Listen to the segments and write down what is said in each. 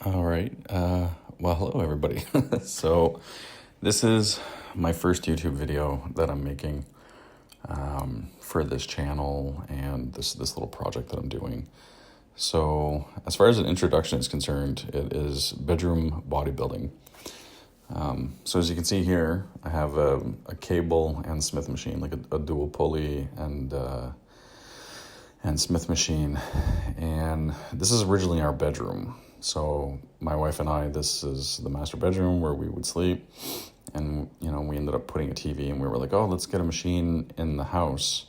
All right. Well, hello, everybody. So, this is my first YouTube video that I'm making for this channel and this little project that I'm doing. So, as far as an introduction is concerned, it is bedroom bodybuilding. So, as you can see here, I have a cable and Smith machine, like a dual pulley and Smith machine. And this is originally our bedroom. So my wife and I, this is the master bedroom where we would sleep. And, we ended up putting a TV and we were like, oh, let's get a machine in the house.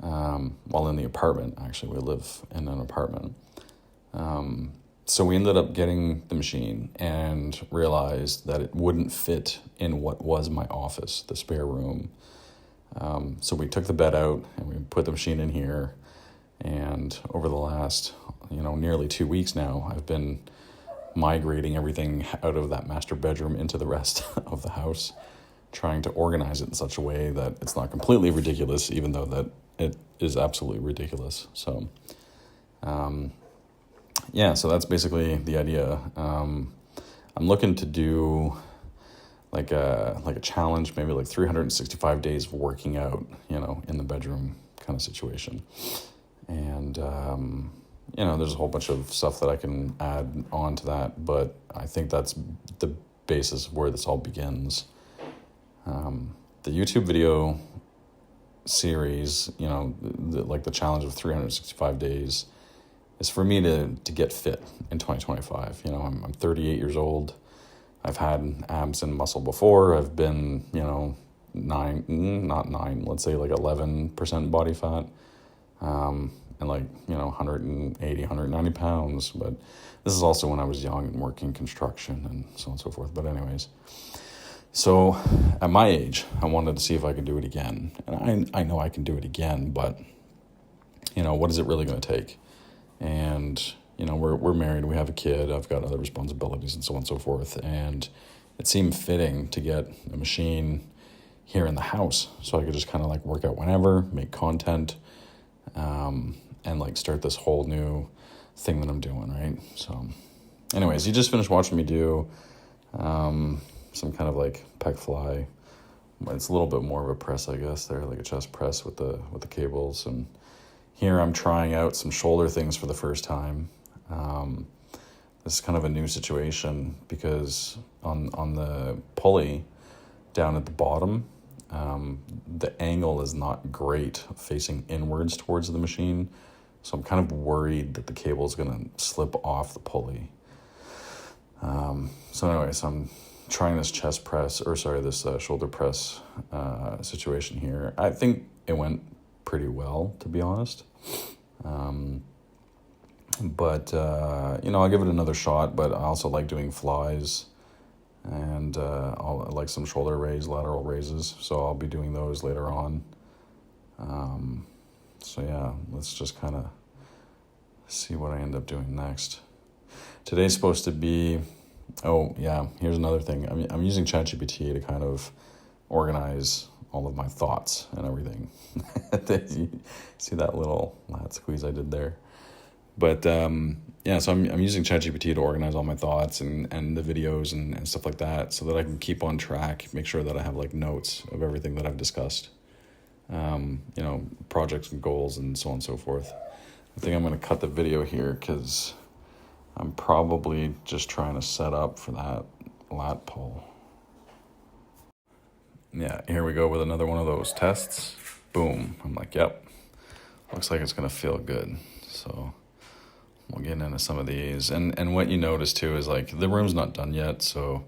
Well, in the apartment, actually, we live in an apartment. So we ended up getting the machine and realized that it wouldn't fit in what was my office, the spare room. So we took the bed out and we put the machine in here. And over the last, nearly 2 weeks now, I've been migrating everything out of that master bedroom into the rest of the house, trying to organize it in such a way that it's not completely ridiculous, even though that it is absolutely ridiculous. So, so that's basically the idea. I'm looking to do like a challenge, maybe like 365 days of working out, in the bedroom kind of situation. And, there's a whole bunch of stuff that I can add on to that, but I think that's the basis of where this all begins. The YouTube video series, the challenge of 365 days is for me to get fit in 2025. I'm 38 years old. I've had abs and muscle before. I've been, not 9, let's say like 11% body fat. And 180, 190 pounds. But this is also when I was young and working construction and so on and so forth. But anyways, so at my age, I wanted to see if I could do it again. And I know I can do it again, but, what is it really going to take? And, we're married, we have a kid, I've got other responsibilities and so on and so forth. And it seemed fitting to get a machine here in the house so I could just kind of work out whenever, make content, and start this whole new thing that I'm doing, right? So anyways, you just finished watching me do some kind of pec fly. It's a little bit more of a press, I guess. There, like a chest press with the cables. And here I'm trying out some shoulder things for the first time. This is kind of a new situation because on the pulley down at the bottom, the angle is not great facing inwards towards the machine. So I'm kind of worried that the cable is going to slip off the pulley. So I'm trying this this shoulder press situation here. I think it went pretty well, to be honest. But I'll give it another shot, but I also like doing flies. And I like some shoulder lateral raises, so I'll be doing those later on. Let's just kind of see what I end up doing next. Today's supposed to be, here's another thing. I'm using ChatGPT to kind of organize all of my thoughts and everything. See that little lat squeeze I did there? But so I'm using ChatGPT to organize all my thoughts and the videos and stuff like that so that I can keep on track, make sure that I have notes of everything that I've discussed, projects and goals and so on and so forth. I think I'm going to cut the video here because I'm probably just trying to set up for that lat pull. Yeah, here we go with another one of those tests. Boom. I'm like, yep, looks like it's going to feel good. So we'll get into some of these. And what you notice too is the room's not done yet. So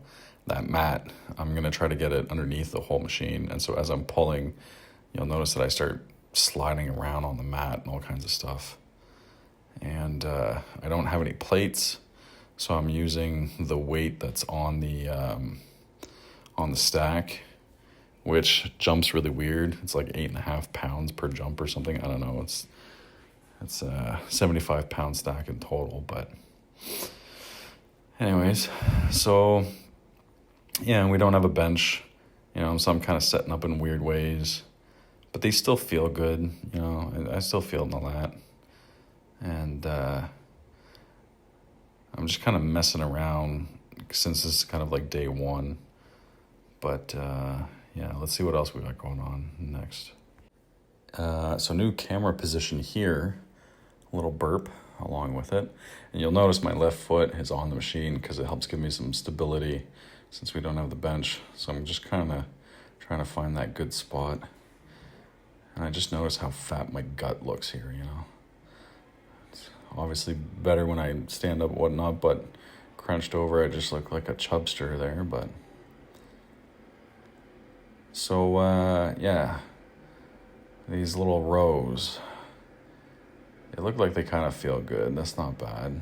that mat, I'm going to try to get it underneath the whole machine. And so as I'm pulling, you'll notice that I start sliding around on the mat and all kinds of stuff. And I don't have any plates. So I'm using the weight that's on the stack, which jumps really weird. It's 8.5 pounds per jump or something. I don't know. It's a 75-pound stack in total, but anyways, so we don't have a bench, so I'm kind of setting up in weird ways, but they still feel good, I still feel in the lat, and I'm just kind of messing around since this is kind of like day one. But yeah, let's see what else we got going on next. So new camera position here, a little burp along with it. And you'll notice my left foot is on the machine because it helps give me some stability since we don't have the bench. So I'm just kind of trying to find that good spot. And I just notice how fat my gut looks here, you know. It's obviously better when I stand up and whatnot, but crunched over, I just look like a chubster there, but... So, yeah, these little rows, they look like they kind of feel good. That's not bad.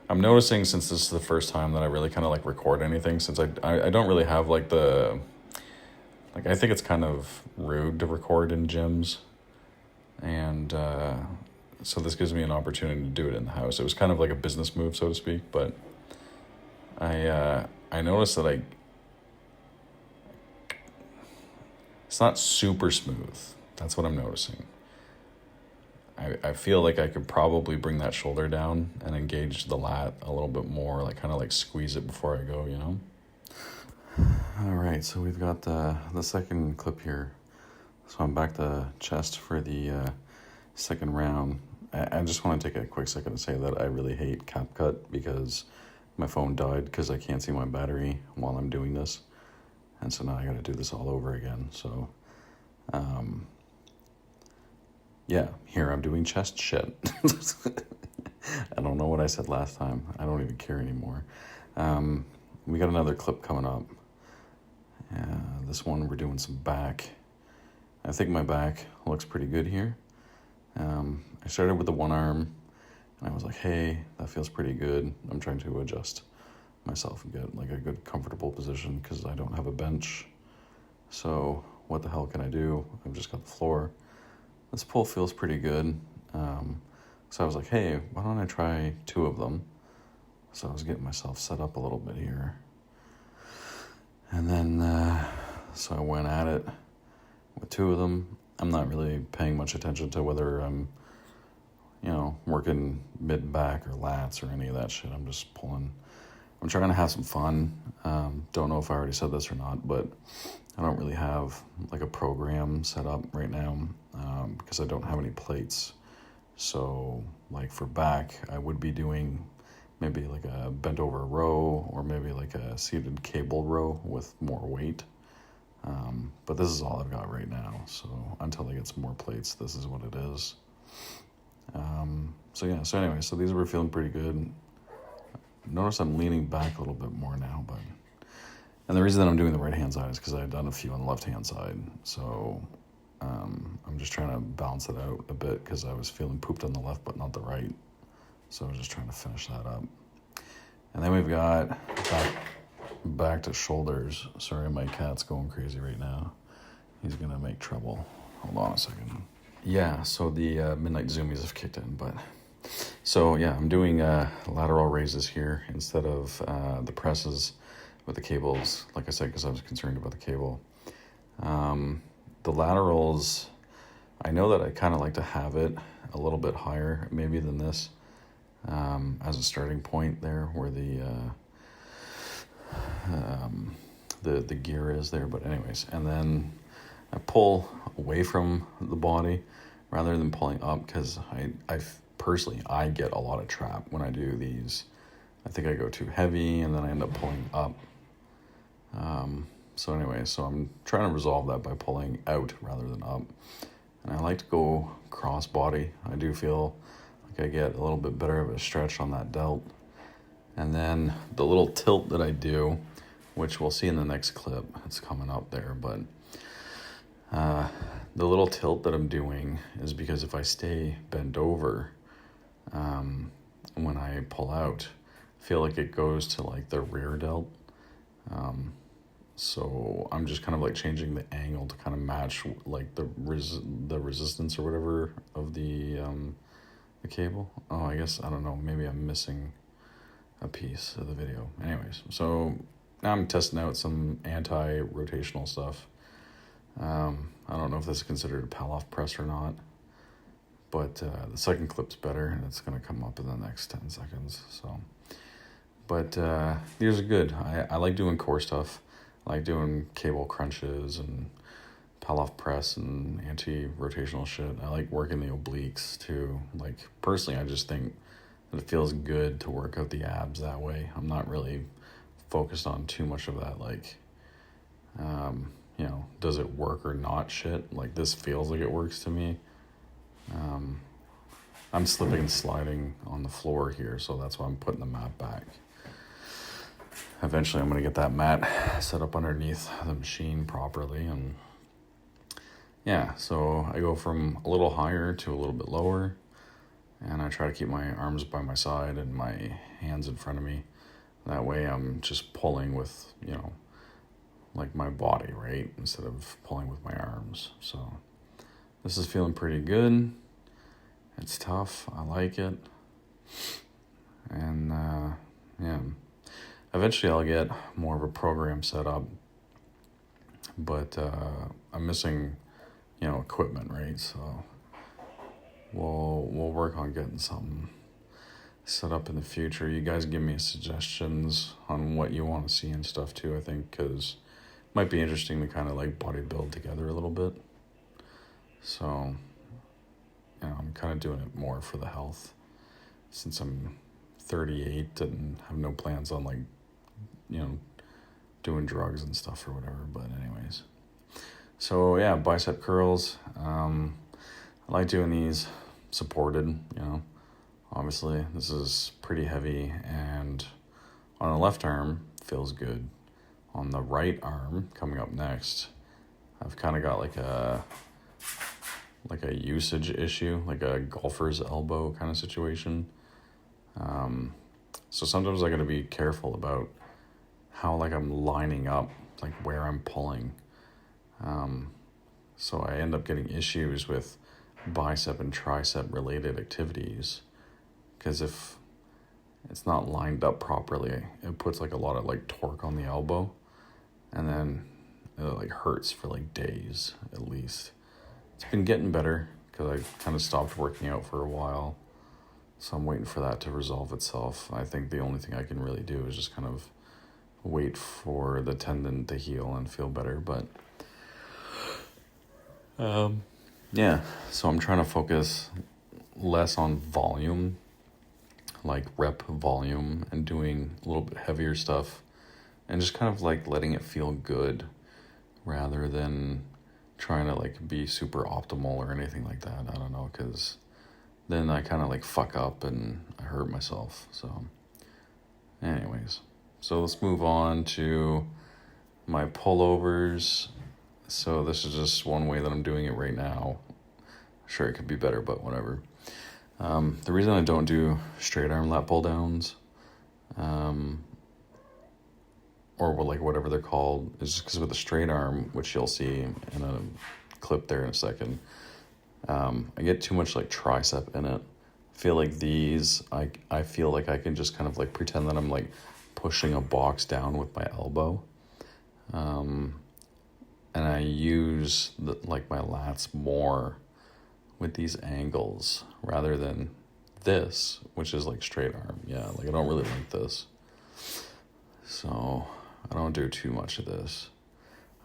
I'm noticing since this is the first time that I really kind of like record anything, since I don't really have like I think it's kind of rude to record in gyms. And so this gives me an opportunity to do it in the house. It was kind of like a business move, so to speak, but I noticed that it's not super smooth. That's what I'm noticing. I feel like I could probably bring that shoulder down and engage the lat a little bit more, like kind of like squeeze it before I go, you know? All right, so we've got the second clip here. So I'm back to chest for the second round. I just want to take a quick second to say that I really hate CapCut because my phone died because I can't see my battery while I'm doing this. And so now I got to do this all over again. So, yeah, here I'm doing chest shit. I don't know what I said last time. I don't even care anymore. We got another clip coming up. This one we're doing some back. I think my back looks pretty good here. I started with the one arm, and I was like, hey, that feels pretty good. I'm trying to adjust myself and get like a good comfortable position because I don't have a bench. So what the hell can I do? I've just got the floor. This pull feels pretty good. So I was like, hey, why don't I try 2 of them? So I was getting myself set up a little bit here. And then, so I went at it with 2 of them. I'm not really paying much attention to whether I'm, you know, working mid-back or lats or any of that shit. I'm just pulling. I'm trying to have some fun. Don't know if I already said this or not, but I don't really have like a program set up right now because I don't have any plates. So like for back, I would be doing maybe like a bent over row or maybe like a seated cable row with more weight. But this is all I've got right now. So until I get some more plates, this is what it is. So yeah, so anyway, so these were feeling pretty good. Notice I'm leaning back a little bit more now, and the reason that I'm doing the right hand side is because I had done a few on the left hand side. So I'm just trying to balance it out a bit because I was feeling pooped on the left but not the right. So I was just trying to finish that up. And then we've got back to shoulders. Sorry, my cat's going crazy right now. He's gonna make trouble. Hold on a second. Yeah, so the midnight zoomies have kicked in, but so yeah, I'm doing lateral raises here instead of the presses with the cables, like I said, because I was concerned about the cable. The laterals, I know that I kind of like to have it a little bit higher maybe than this as a starting point there where the gear is there, but anyways, and then I pull away from the body rather than pulling up because I personally get a lot of trap when I do these. I think I go too heavy and then I end up pulling up. So anyway, so I'm trying to resolve that by pulling out rather than up. And I like to go cross body. I do feel like I get a little bit better of a stretch on that delt. And then the little tilt that I do, which we'll see in the next clip, it's coming up there, but the little tilt that I'm doing is because if I stay bent over, when I pull out, I feel like it goes to like the rear delt. So I'm just kind of like changing the angle to kind of match like the resistance or whatever of the cable. Oh, I guess, I don't know, maybe I'm missing a piece of the video. Anyways, so now I'm testing out some anti-rotational stuff. I don't know if this is considered a Palloff press or not, But the second clip's better, and it's going to come up in the next 10 seconds. So, but these are good. I like doing core stuff. I like doing cable crunches and pull-off press and anti-rotational shit. I like working the obliques too. Like, personally, I just think that it feels good to work out the abs that way. I'm not really focused on too much of that, like, does it work or not shit. Like, this feels like it works to me. I'm slipping and sliding on the floor here, so that's why I'm putting the mat back. Eventually I'm going to get that mat set up underneath the machine properly, and yeah, so I go from a little higher to a little bit lower, and I try to keep my arms by my side and my hands in front of me. That way I'm just pulling with, like my body, right? Instead of pulling with my arms. So this is feeling pretty good. It's tough. I like it. And yeah, eventually I'll get more of a program set up. But I'm missing, equipment, right? So we'll work on getting something set up in the future. You guys give me suggestions on what you want to see and stuff too, I think, because it might be interesting to kind of like bodybuild together a little bit. So, I'm kind of doing it more for the health since I'm 38 and have no plans on like, doing drugs and stuff or whatever. But anyways, so yeah, bicep curls. I like doing these supported, Obviously, this is pretty heavy, and on the left arm, feels good. On the right arm, coming up next, I've kind of got like a usage issue, like a golfer's elbow kind of situation. So sometimes I got to be careful about how like I'm lining up, like where I'm pulling. So I end up getting issues with bicep and tricep related activities. Because if it's not lined up properly, it puts like a lot of like torque on the elbow, and then it like hurts for like days at least. It's been getting better because I kind of stopped working out for a while, so I'm waiting for that to resolve itself. I think the only thing I can really do is just kind of wait for the tendon to heal and feel better. But yeah, so I'm trying to focus less on volume, like rep volume, and doing a little bit heavier stuff and just kind of like letting it feel good rather than trying to like be super optimal or anything like that. I don't know, because then I kind of like fuck up and I hurt myself. So anyways, so let's move on to my pullovers. So this is just one way that I'm doing it right now. Sure, it could be better, but whatever. The reason I don't do straight arm lat pull downs, or like whatever they're called, is just because with a straight arm, which you'll see in a clip there in a second, I get too much like tricep in it. I feel like these, I feel like I can just kind of like pretend that I'm like pushing a box down with my elbow. And I use like my lats more with these angles rather than this, which is like straight arm. Yeah, like I don't really like this. So I don't do too much of this.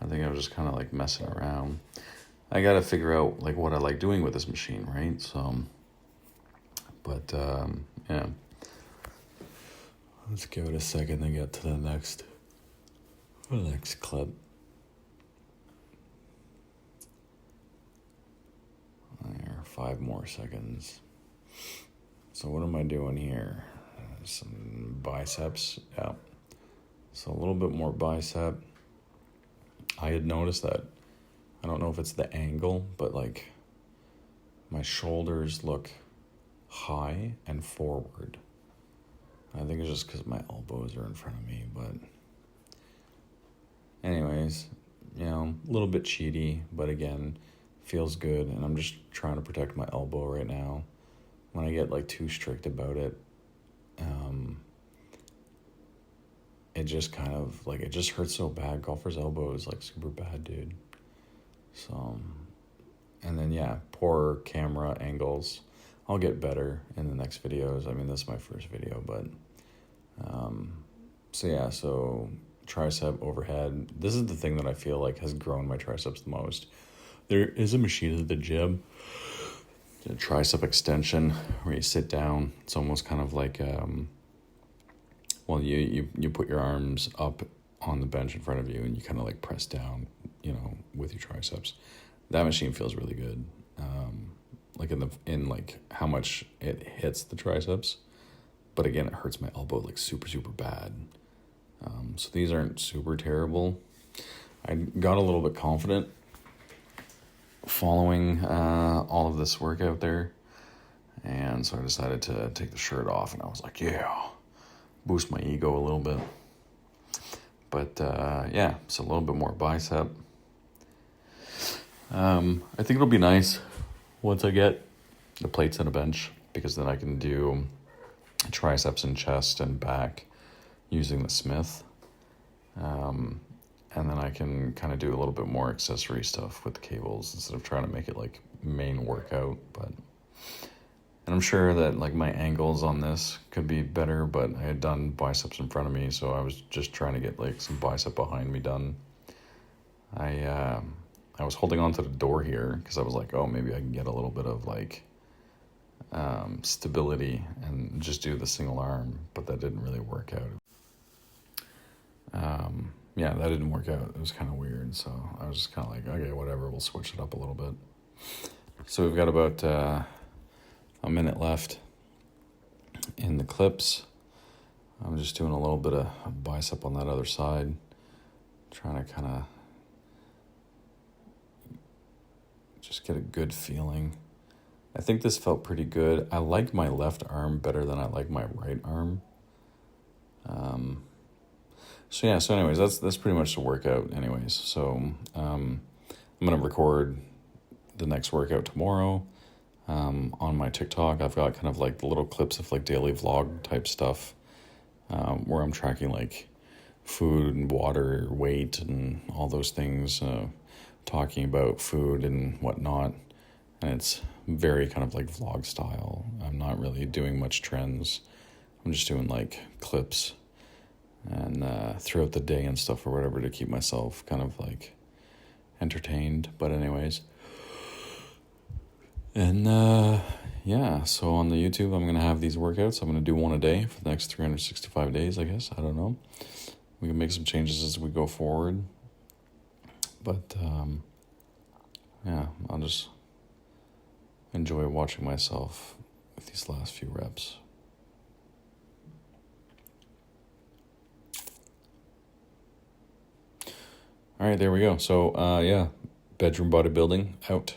I think I was just kind of like messing around. I got to figure out like what I like doing with this machine, right? So, but yeah. Let's give it a second to get to the next clip. There, 5 more seconds. So what am I doing here? Some biceps, yeah. So a little bit more bicep. I had noticed that, I don't know if it's the angle, but like my shoulders look high and forward. I think it's just because my elbows are in front of me, but anyways, a little bit cheaty, but again, feels good, and I'm just trying to protect my elbow right now. When I get like too strict about it, it just kind of like, it just hurts so bad. Golfer's elbow is like super bad, dude. So And then, yeah, poor camera angles. I'll get better in the next videos. I mean, this is my first video, but... So, yeah, so tricep overhead. This is the thing that I feel like has grown my triceps the most. There is a machine at the gym, a tricep extension, where you sit down. It's almost kind of like... well, you put your arms up on the bench in front of you and you kind of like press down, with your triceps. That machine feels really good. Like in like how much it hits the triceps, but again, it hurts my elbow like super, super bad. So these aren't super terrible. I got a little bit confident following all of this workout there. And so I decided to take the shirt off and I was like, yeah, boost my ego a little bit. But yeah, so a little bit more bicep. I think it'll be nice once I get the plates and a bench, because then I can do triceps and chest and back using the Smith. And then I can kind of do a little bit more accessory stuff with the cables instead of trying to make it like main workout. And I'm sure that like my angles on this could be better, but I had done biceps in front of me, so I was just trying to get like some bicep behind me done. I was holding on to the door here because I was like, oh, maybe I can get a little bit of like stability and just do the single arm, but that didn't really work out. Yeah, that didn't work out. It was kind of weird, so I was just kind of like, okay, whatever, we'll switch it up a little bit. So we've got about a minute left in the clips. I'm just doing a little bit of bicep on that other side, trying to kind of just get a good feeling. I think this felt pretty good. I like my left arm better than I like my right arm. So anyways, that's pretty much the workout anyways. So I'm going to record the next workout tomorrow. On my TikTok, I've got kind of like the little clips of like daily vlog type stuff, where I'm tracking like food and water, weight, and all those things, talking about food and whatnot. And it's very kind of like vlog style. I'm not really doing much trends. I'm just doing like clips and throughout the day and stuff or whatever to keep myself kind of like entertained. But anyways, and yeah, so on the YouTube, I'm going to have these workouts. I'm going to do one a day for the next 365 days, I guess. I don't know. We can make some changes as we go forward. But yeah, I'll just enjoy watching myself with these last few reps. All right, there we go. So, yeah, Bedroom Bodybuilding out.